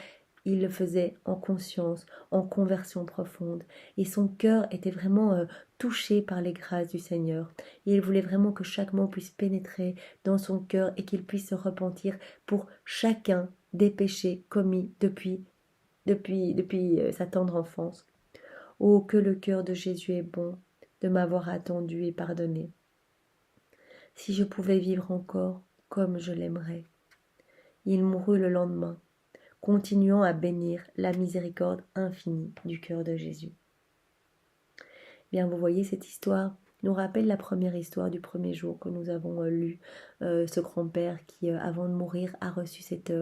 Il le faisait en conscience, en conversion profonde. Et son cœur était vraiment touché par les grâces du Seigneur. Et il voulait vraiment que chaque mot puisse pénétrer dans son cœur et qu'il puisse se repentir pour chacun des péchés commis depuis sa tendre enfance. Oh, que le cœur de Jésus est bon de m'avoir attendu et pardonné. Si je pouvais vivre encore comme je l'aimerais. Il mourut le lendemain, continuant à bénir la miséricorde infinie du cœur de Jésus. Bien, vous voyez, cette histoire nous rappelle la première histoire du premier jour que nous avons lu, ce grand-père qui, avant de mourir, a reçu cette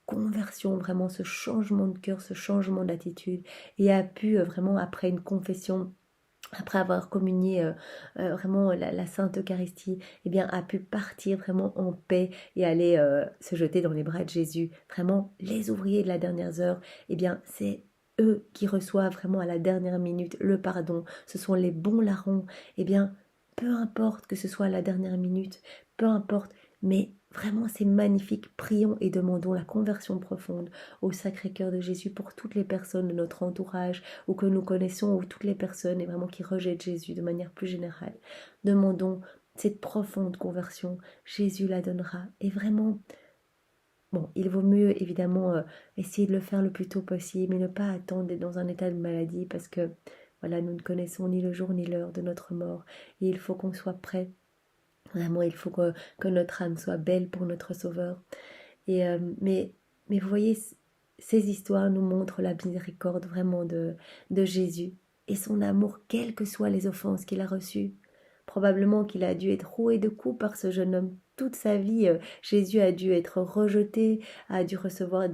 conversion, vraiment ce changement de cœur, ce changement d'attitude, et a pu vraiment, après une confession, après avoir communié vraiment la Sainte Eucharistie, a pu partir vraiment en paix et aller se jeter dans les bras de Jésus. Vraiment, les ouvriers de la dernière heure, c'est eux qui reçoivent vraiment à la dernière minute le pardon. Ce sont les bons larrons. Peu importe que ce soit à la dernière minute, peu importe, mais vraiment c'est magnifique. Prions et demandons la conversion profonde au Sacré-Cœur de Jésus pour toutes les personnes de notre entourage ou que nous connaissons, ou toutes les personnes et vraiment qui rejettent Jésus de manière plus générale. Demandons cette profonde conversion. Jésus la donnera. Et vraiment, bon, il vaut mieux évidemment essayer de le faire le plus tôt possible, mais ne pas attendre d'être dans un état de maladie, parce que voilà, nous ne connaissons ni le jour ni l'heure de notre mort. Et il faut qu'on soit prêt. Vraiment, il faut que notre âme soit belle pour notre Sauveur. Mais vous voyez, ces histoires nous montrent la miséricorde vraiment de Jésus et son amour, quelles que soient les offenses qu'il a reçues. Probablement qu'il a dû être roué de coups par ce jeune homme. Toute sa vie, Jésus a dû être rejeté, a dû recevoir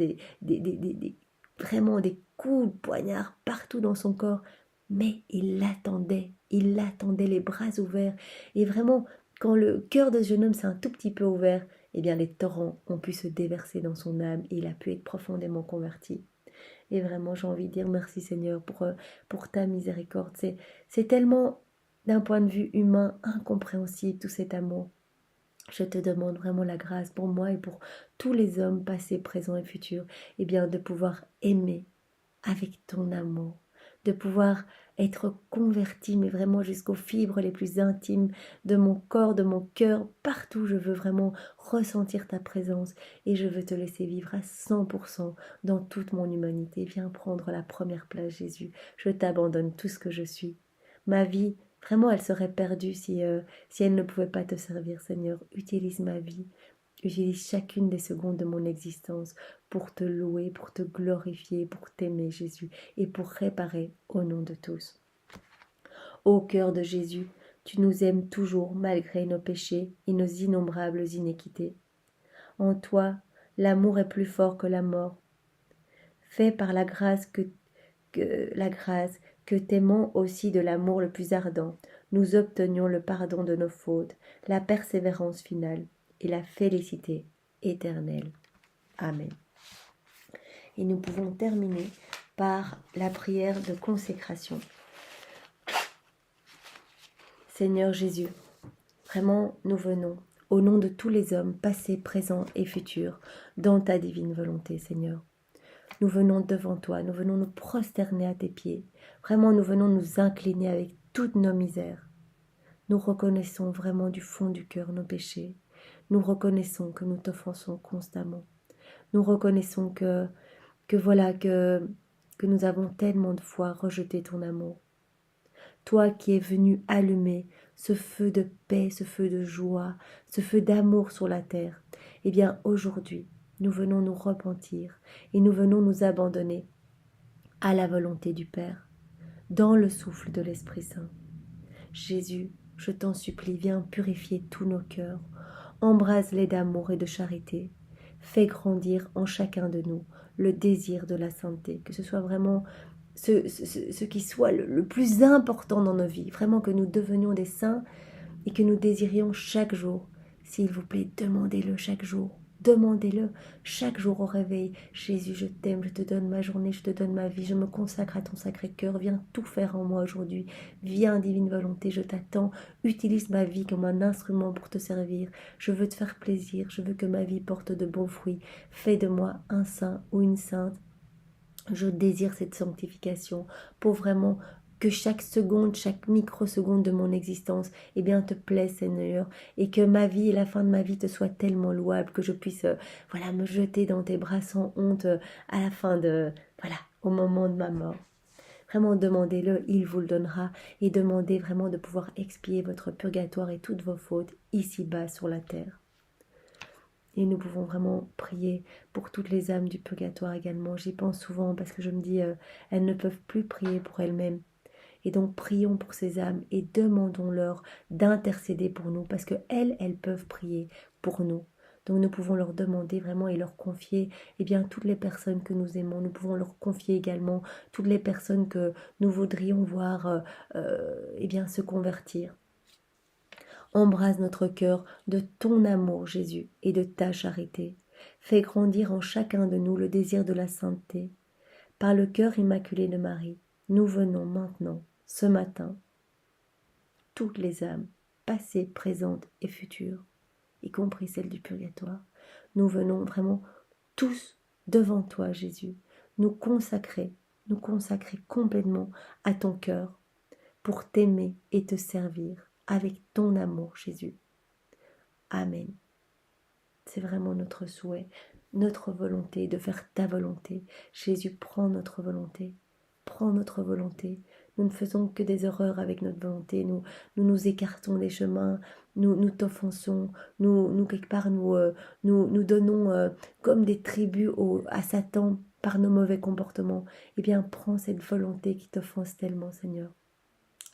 vraiment des coups de poignard partout dans son corps, mais il l'attendait les bras ouverts. Et vraiment, quand le cœur de ce jeune homme s'est un tout petit peu ouvert, eh bien les torrents ont pu se déverser dans son âme et il a pu être profondément converti. Et vraiment, j'ai envie de dire merci Seigneur pour ta miséricorde. C'est tellement, d'un point de vue humain, incompréhensible tout cet amour. Je te demande vraiment la grâce pour moi et pour tous les hommes passés, présents et futurs, eh bien de pouvoir aimer avec ton amour, de pouvoir être converti, mais vraiment jusqu'aux fibres les plus intimes de mon corps, de mon cœur, partout je veux vraiment ressentir ta présence et je veux te laisser vivre à 100% dans toute mon humanité. Viens prendre la première place, Jésus. Je t'abandonne tout ce que je suis. Ma vie, vraiment, elle serait perdue si elle ne pouvait pas te servir, Seigneur. Utilise ma vie. Utilise chacune des secondes de mon existence pour te louer, pour te glorifier, pour t'aimer, Jésus, et pour réparer au nom de tous. Ô cœur de Jésus, tu nous aimes toujours malgré nos péchés et nos innombrables iniquités. En toi, l'amour est plus fort que la mort. Fais par la grâce que t'aimons aussi de l'amour le plus ardent, nous obtenions le pardon de nos fautes, la persévérance finale et la félicité éternelle. Amen. Et nous pouvons terminer par la prière de consécration. Seigneur Jésus, vraiment nous venons, au nom de tous les hommes, passés, présents et futurs, dans ta divine volonté, Seigneur. Nous venons devant toi, nous venons nous prosterner à tes pieds. Vraiment, nous venons nous incliner avec toutes nos misères. Nous reconnaissons vraiment du fond du cœur nos péchés. Nous reconnaissons que nous t'offensons constamment. Nous reconnaissons que nous avons tellement de fois rejeté ton amour. Toi qui es venu allumer ce feu de paix, ce feu de joie, ce feu d'amour sur la terre, eh bien aujourd'hui, nous venons nous repentir et nous venons nous abandonner à la volonté du Père, dans le souffle de l'Esprit Saint. Jésus, je t'en supplie, viens purifier tous nos cœurs, embrase-les d'amour et de charité, fais grandir en chacun de nous le désir de la sainteté, que ce soit vraiment ce qui soit le plus important dans nos vies, vraiment que nous devenions des saints et que nous désirions chaque jour. S'il vous plaît, demandez-le chaque jour. Demandez-le chaque jour au réveil. Jésus, je t'aime, je te donne ma journée, je te donne ma vie, je me consacre à ton sacré cœur. Viens tout faire en moi aujourd'hui. Viens, divine volonté, je t'attends. Utilise ma vie comme un instrument pour te servir. Je veux te faire plaisir, je veux que ma vie porte de bons fruits. Fais de moi un saint ou une sainte. Je désire cette sanctification pour vraiment que chaque seconde, chaque microseconde de mon existence, eh bien, te plaît, Seigneur, et que ma vie et la fin de ma vie te soient tellement louables que je puisse, me jeter dans tes bras sans honte à la fin au moment de ma mort. Vraiment, demandez-le, il vous le donnera, et demandez vraiment de pouvoir expier votre purgatoire et toutes vos fautes ici-bas sur la terre. Et nous pouvons vraiment prier pour toutes les âmes du purgatoire également. J'y pense souvent parce que je me dis, elles ne peuvent plus prier pour elles-mêmes. Et donc prions pour ces âmes et demandons-leur d'intercéder pour nous parce qu'elles peuvent prier pour nous. Donc nous pouvons leur demander vraiment et leur confier toutes les personnes que nous aimons. Nous pouvons leur confier également toutes les personnes que nous voudrions voir se convertir. Embrase notre cœur de ton amour, Jésus, et de ta charité. Fais grandir en chacun de nous le désir de la sainteté. Par le cœur immaculé de Marie, nous venons maintenant, ce matin, toutes les âmes, passées, présentes et futures, y compris celles du purgatoire, nous venons vraiment tous devant toi, Jésus, nous consacrer complètement à ton cœur pour t'aimer et te servir avec ton amour, Jésus. Amen. C'est vraiment notre souhait, notre volonté de faire ta volonté. Jésus, prends notre volonté. Prends notre volonté. Nous ne faisons que des erreurs avec notre volonté. Nous écartons des chemins. Nous t'offensons. Nous quelque part, nous donnons comme des tribus à Satan par nos mauvais comportements. Eh bien, prends cette volonté qui t'offense tellement, Seigneur.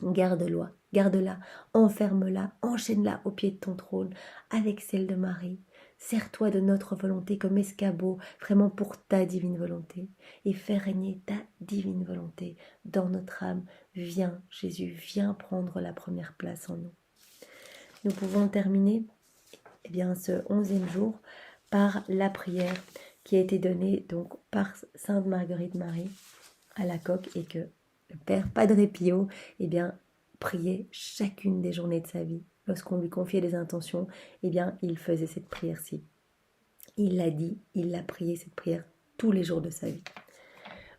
Garde-la, enferme-la, enchaîne-la au pied de ton trône avec celle de Marie. Sers-toi de notre volonté comme escabeau, vraiment pour ta divine volonté, et fais régner ta divine volonté dans notre âme. Viens, Jésus, viens prendre la première place en nous. Nous pouvons terminer ce 11e jour par la prière qui a été donnée donc par Sainte Marguerite Marie à la coque, et que le Père Padre Pio priait chacune des journées de sa vie. Lorsqu'on lui confiait des intentions, il faisait cette prière-ci. Il l'a dit, il l'a prié cette prière tous les jours de sa vie.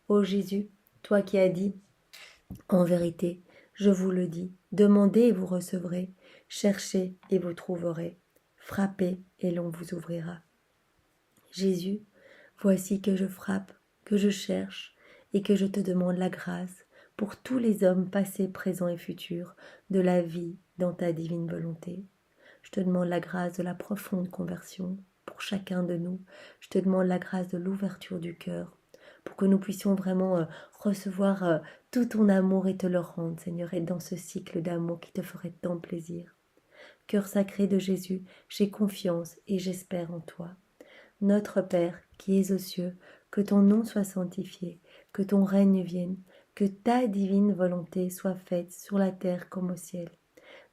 Ô Jésus, toi qui as dit, en vérité, je vous le dis, demandez et vous recevrez, cherchez et vous trouverez, frappez et l'on vous ouvrira. Jésus, voici que je frappe, que je cherche et que je te demande la grâce pour tous les hommes passés, présents et futurs de la vie dans ta divine volonté. Je te demande la grâce de la profonde conversion pour chacun de nous. Je te demande la grâce de l'ouverture du cœur pour que nous puissions vraiment recevoir tout ton amour et te le rendre, Seigneur, et dans ce cycle d'amour qui te ferait tant plaisir. Cœur sacré de Jésus, j'ai confiance et j'espère en toi. Notre Père, qui es aux cieux, que ton nom soit sanctifié, que ton règne vienne, que ta divine volonté soit faite sur la terre comme au ciel.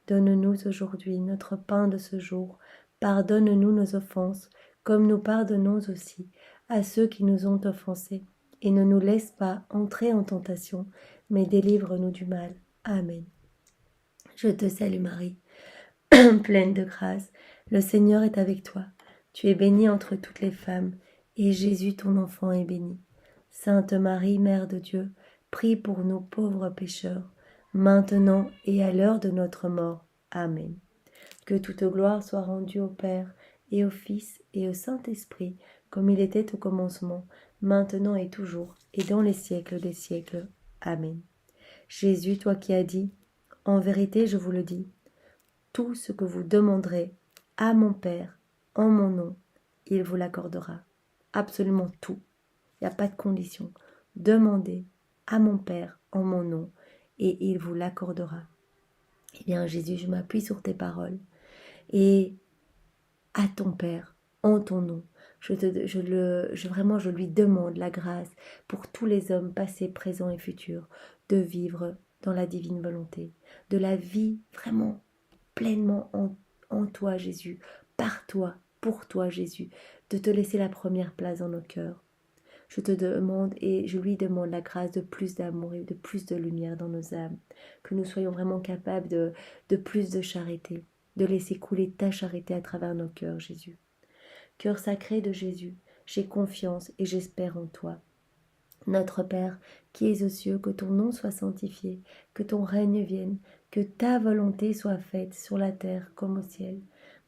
Donne-nous aujourd'hui notre pain de ce jour. Pardonne-nous nos offenses, comme nous pardonnons aussi à ceux qui nous ont offensés. Et ne nous laisse pas entrer en tentation, mais délivre-nous du mal. Amen. Je te salue Marie, pleine de grâce. Le Seigneur est avec toi. Tu es bénie entre toutes les femmes, et Jésus ton enfant est béni. Sainte Marie, Mère de Dieu, prie pour nous pauvres pécheurs, maintenant et à l'heure de notre mort. Amen. Que toute gloire soit rendue au Père, et au Fils, et au Saint-Esprit, comme il était au commencement, maintenant et toujours, et dans les siècles des siècles. Amen. Jésus, toi qui as dit, en vérité je vous le dis, tout ce que vous demanderez à mon Père, en mon nom, il vous l'accordera. Absolument tout. Il n'y a pas de condition. Demandez à mon Père, en mon nom, et il vous l'accordera. Eh bien, Jésus, je m'appuie sur tes paroles. Et à ton Père, en ton nom, je lui demande la grâce pour tous les hommes passés, présents et futurs, de vivre dans la divine volonté, de la vie vraiment pleinement en toi, Jésus, par toi, pour toi, Jésus, de te laisser la première place dans nos cœurs. Je te demande et je lui demande la grâce de plus d'amour et de plus de lumière dans nos âmes, que nous soyons vraiment capables de plus de charité, de laisser couler ta charité à travers nos cœurs, Jésus. Cœur sacré de Jésus, j'ai confiance et j'espère en toi. Notre Père, qui es aux cieux, que ton nom soit sanctifié, que ton règne vienne, que ta volonté soit faite sur la terre comme au ciel.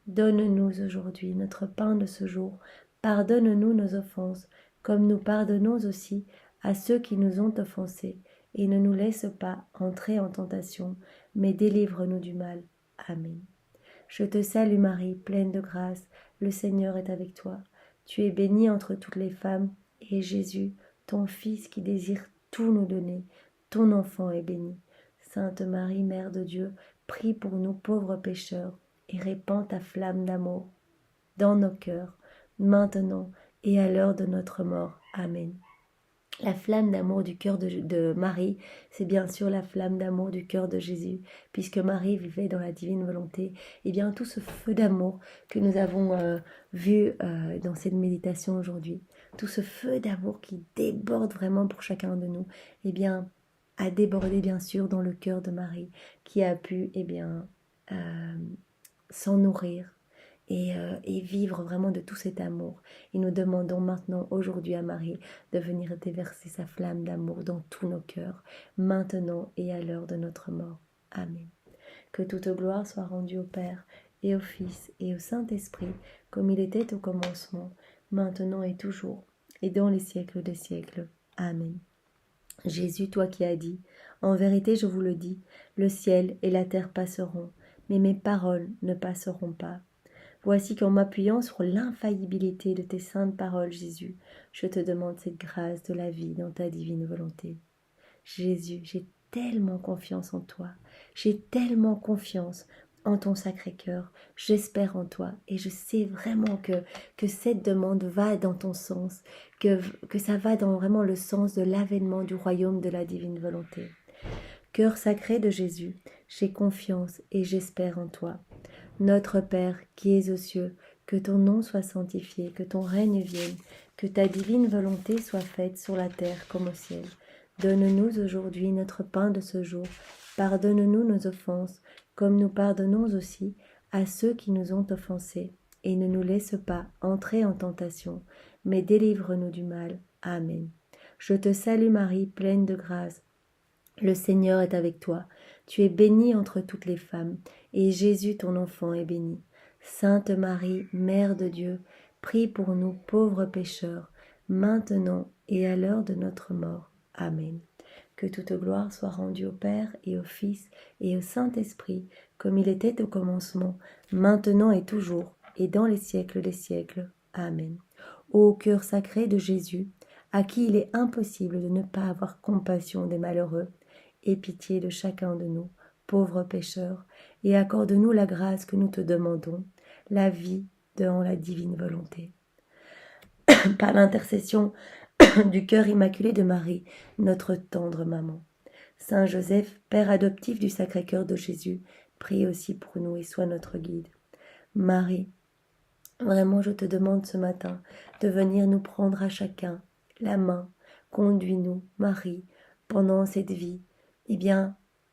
Donne-nous aujourd'hui notre pain de ce jour. Pardonne-nous nos offenses, comme nous pardonnons aussi à ceux qui nous ont offensés. Et ne nous laisse pas entrer en tentation, mais délivre-nous du mal. Amen. Je te salue Marie, pleine de grâce, le Seigneur est avec toi. Tu es bénie entre toutes les femmes, et Jésus, ton Fils qui désire tout nous donner, ton enfant est béni. Sainte Marie, Mère de Dieu, prie pour nous pauvres pécheurs, et répands ta flamme d'amour dans nos cœurs, maintenant et à l'heure de notre mort. Amen. La flamme d'amour du cœur de Marie, c'est bien sûr la flamme d'amour du cœur de Jésus, puisque Marie vivait dans la divine volonté. Et bien tout ce feu d'amour que nous avons vu dans cette méditation aujourd'hui, tout ce feu d'amour qui déborde vraiment pour chacun de nous, a débordé bien sûr dans le cœur de Marie, qui a pu s'en nourrir et vivre vraiment de tout cet amour. Et nous demandons maintenant, aujourd'hui à Marie, de venir déverser sa flamme d'amour dans tous nos cœurs, maintenant et à l'heure de notre mort. Amen. Que toute gloire soit rendue au Père, et au Fils, et au Saint-Esprit, comme il était au commencement, maintenant et toujours, et dans les siècles des siècles. Amen. Jésus, toi qui as dit, en vérité je vous le dis, le ciel et la terre passeront, mais mes paroles ne passeront pas. Voici qu'en m'appuyant sur l'infaillibilité de tes saintes paroles, Jésus, je te demande cette grâce de la vie dans ta divine volonté. Jésus, j'ai tellement confiance en toi. J'ai tellement confiance en ton Sacré-Cœur. J'espère en toi et je sais vraiment que cette demande va dans ton sens, que ça va dans vraiment le sens de l'avènement du royaume de la divine volonté. Cœur sacré de Jésus, j'ai confiance et j'espère en toi. Notre Père qui es aux cieux, que ton nom soit sanctifié, que ton règne vienne, que ta divine volonté soit faite sur la terre comme au ciel. Donne-nous aujourd'hui notre pain de ce jour. Pardonne-nous nos offenses, comme nous pardonnons aussi à ceux qui nous ont offensés. Et ne nous laisse pas entrer en tentation, mais délivre-nous du mal. Amen. Je te salue Marie, pleine de grâce. Le Seigneur est avec toi. Tu es bénie entre toutes les femmes, et Jésus ton enfant est béni. Sainte Marie, Mère de Dieu, prie pour nous pauvres pécheurs, maintenant et à l'heure de notre mort. Amen. Que toute gloire soit rendue au Père et au Fils et au Saint-Esprit, comme il était au commencement, maintenant et toujours, et dans les siècles des siècles. Amen. Ô cœur sacré de Jésus, à qui il est impossible de ne pas avoir compassion des malheureux, aie pitié de chacun de nous, pauvres pécheurs, et accorde-nous la grâce que nous te demandons, la vie dans la divine volonté. Par l'intercession du cœur immaculé de Marie, notre tendre maman. Saint Joseph, Père adoptif du Sacré-Cœur de Jésus, prie aussi pour nous et sois notre guide. Marie, vraiment je te demande ce matin de venir nous prendre à chacun la main. Conduis-nous, Marie, pendant cette vie,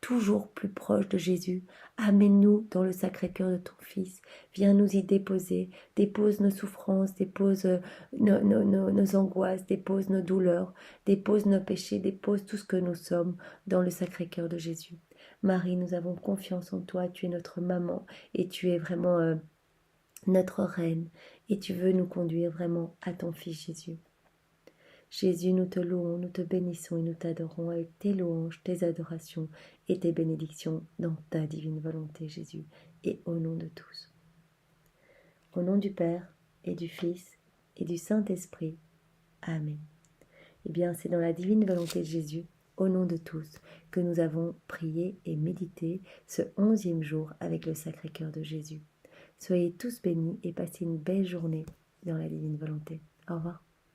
toujours plus proche de Jésus. Amène-nous dans le Sacré-Cœur de ton Fils. Viens nous y déposer. Dépose nos souffrances, dépose nos angoisses, dépose nos douleurs, dépose nos péchés, dépose tout ce que nous sommes dans le Sacré-Cœur de Jésus. Marie, nous avons confiance en toi. Tu es notre maman et tu es vraiment notre reine. Et tu veux nous conduire vraiment à ton Fils Jésus. Jésus, nous te louons, nous te bénissons et nous t'adorons avec tes louanges, tes adorations et tes bénédictions dans ta divine volonté, Jésus, et au nom de tous. Au nom du Père et du Fils et du Saint-Esprit. Amen. C'est dans la divine volonté de Jésus, au nom de tous, que nous avons prié et médité ce 11e jour avec le Sacré-Cœur de Jésus. Soyez tous bénis et passez une belle journée dans la divine volonté. Au revoir.